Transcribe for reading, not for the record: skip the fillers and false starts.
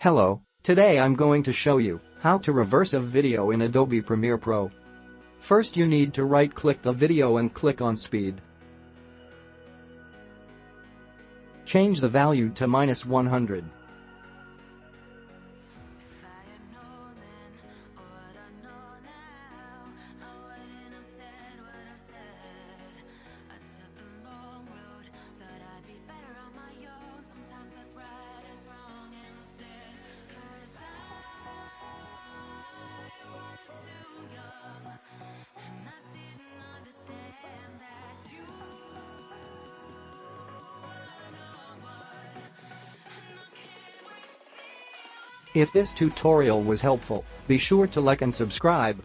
Hello, today I'm going to show you how to reverse a video in Adobe Premiere Pro. First you need to right-click the video and click on Speed. Change the value to -100. If this tutorial was helpful, be sure to like and subscribe.